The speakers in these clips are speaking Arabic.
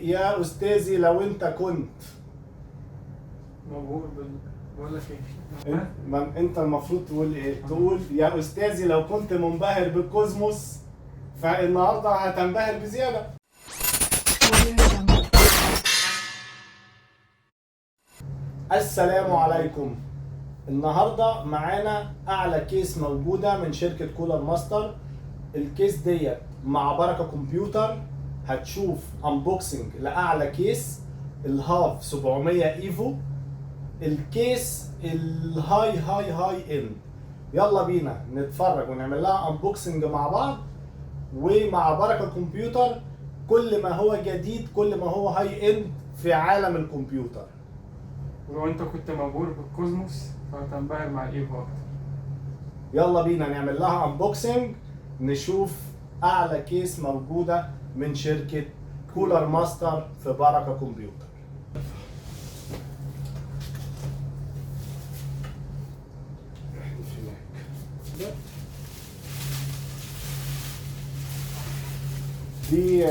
يا أستاذي لو أنت كنت مبهور بقول لك ايه؟ أنت المفروض تقول إيه؟ تقول يا أستاذي لو كنت منبهر بالكوزموس فالنهارده هتنبهر بزيادة. السلام عليكم. النهارده معانا أعلى كيس موجودة من شركة كولر ماستر. الكيس ديت مع بركة كمبيوتر هتشوف انبوكسنج لأعلى كيس الهاف 700 ايفو، الكيس الهاي اند. يلا بينا نتفرج ونعمل لها انبوكسنج مع بعض ومع بركة كمبيوتر. كل ما هو جديد كل ما هو هاي اند في عالم الكمبيوتر. ولو انت كنت مبهور بالكوزموس فهتنبهر مع الايفو اكتر. يلا بينا نعمل لها انبوكسنج، نشوف اعلى كيس موجودة من شركة كولر ماستر في بركة كمبيوتر. دي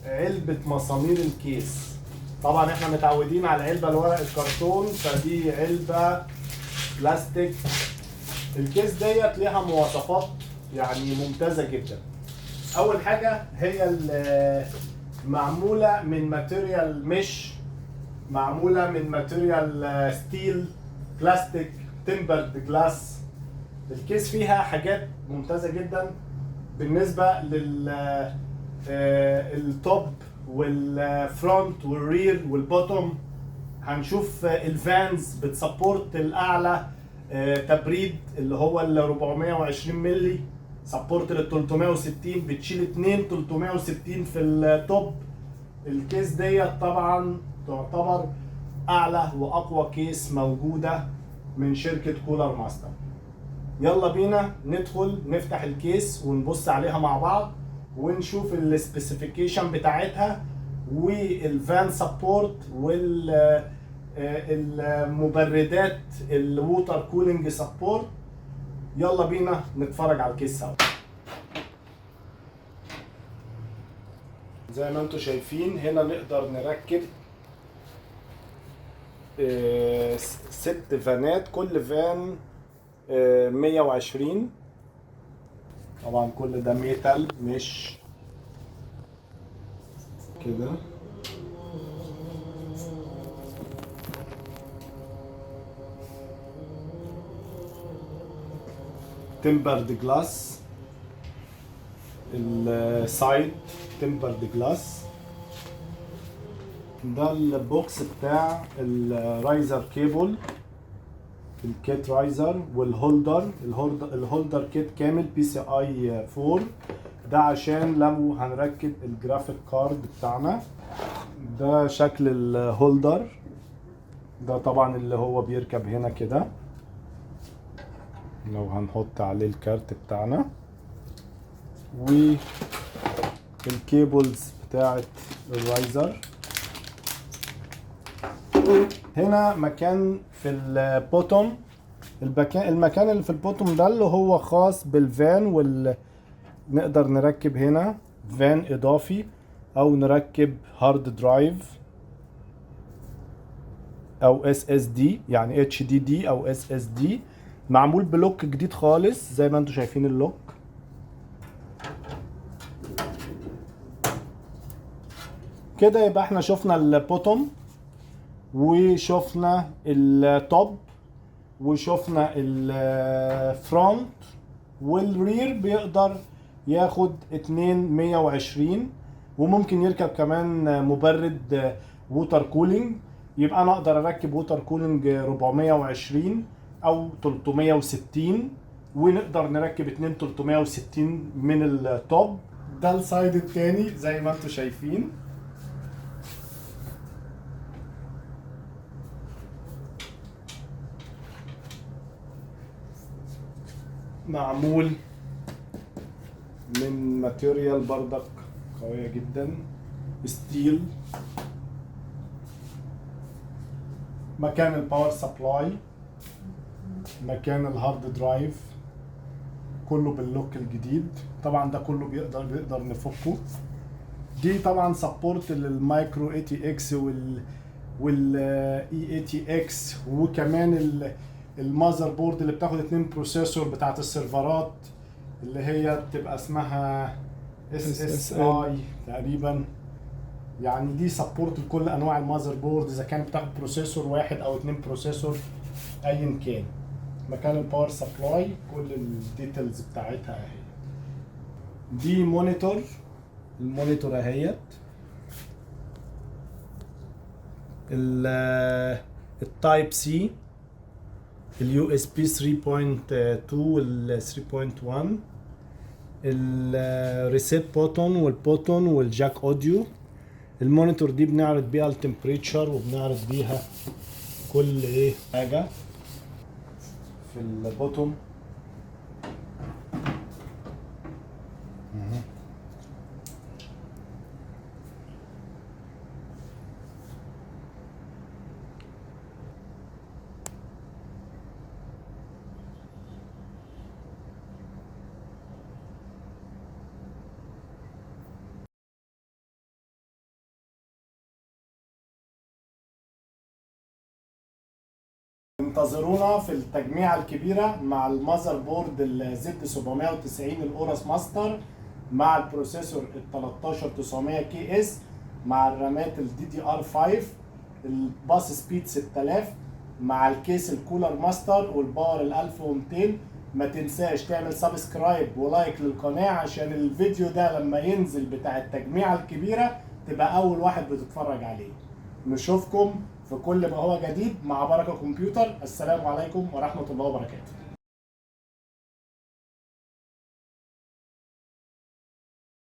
علبة مسامير الكيس. طبعا احنا متعودين على العلبة الورق الكرتون، فدي علبة بلاستيك. الكيس ديت ليها مواصفات يعني ممتازة جدا. اول حاجة هي معمولة من ماتيريال معمولة من ماتيريال ستيل بلاستيك تمبرد جلاس. الكيس فيها حاجات ممتازة جدا بالنسبة التوب والفرونت والرير والبوتوم. هنشوف الفانز بتسبورت الاعلى تبريد اللي هو ال 420 مللي، سبورت لل 360، بتشيل 2 360 في التوب. الكيس ديت طبعا تعتبر اعلى واقوى كيس موجودة من شركة كولر ماستر. يلا بينا ندخل نفتح الكيس ونبص عليها مع بعض ونشوف السبيسيفيكيشن بتاعتها والفان سبورت والمبردات الووتر كولينج سبورت. يلا بينا نتفرج على الكيس سوا. زي ما انتم شايفين هنا نقدر نركب 6 فانات، كل فان 120. طبعا كل ده ميتال مش كده. تمبرد جلاس، السايد تمبرد جلاس. ده البوكس بتاع الرايزر كيبل، الكيت رايزر والهولدر كيت كامل PCI 4. ده عشان لو هنركب الجرافيك كارد بتاعنا. ده شكل الهولدر، ده طبعا اللي هو بيركب هنا كده لو هنحط عليه الكارت بتاعنا. والكيبلز بتاعت الرايزر. هنا مكان في البوتوم، المكان اللي في البوتوم ده اللي هو خاص بالفان، نقدر نركب هنا فان اضافي او نركب هارد درايف او SSD، يعني HDD او SSD. معمول بلوك جديد خالص زي ما انتم شايفين اللوك. كده يبقى احنا شفنا البوتوم وشفنا التوب وشفنا الفرونت، والرير بيقدر ياخد 2 120، وممكن يركب كمان مبرد ووتر كولينج. يبقى انا اقدر اركب ووتر كولينج 420 او 360، ونقدر نركب 2 360 من التوب. ده السايد التاني زي ما انتم شايفين. معمول من ماتيريال بردك قوية جدا، ستيل. مكان الباور سبلاي، مكان الهارد درايف، كله باللوك الجديد. طبعا ده كله بيقدر نفكه. دي طبعا سبورت للمايكرو اي تي اكس والاي اي تي اكس، وكمان المذر بورد اللي بتاخد 2 بروسيسور بتاعت السيرفرات اللي هي بتبقى اسمها اس اس اي تقريبا. يعني دي سبورت لكل انواع المذر بورد اذا كانت بتاخد بروسيسور واحد او 2 بروسيسور ايا كان. مكان الباور سبلاي كل الديتيلز بتاعتها اهي. دي مونيتور، المونيتور اهيت. التايب سي، اليو اس بي 3.2 وال 3.1، الريسيت بوتون والبوتون والجاك اوديو. المونيتور دي بنعرض بيها التمبريتشر وبنعرض بيها كل حاجه في البوتوم. انتظرونا في التجميعة الكبيرة مع المذر بورد الزد 790 الاورس ماستر، مع البروسيسور ال 13900 كي اس، مع الرامات الدي دي ار 5، الباس سبيد 6000، مع الكيس الكولر ماستر والباور ال 1200. ما تنساش تعمل سبسكرايب ولايك للقناة عشان الفيديو ده لما ينزل بتاع التجميعة الكبيرة تبقى أول واحد بتتفرج عليه. نشوفكم في كل ما هو جديد مع بركة كمبيوتر. السلام عليكم ورحمة الله وبركاته.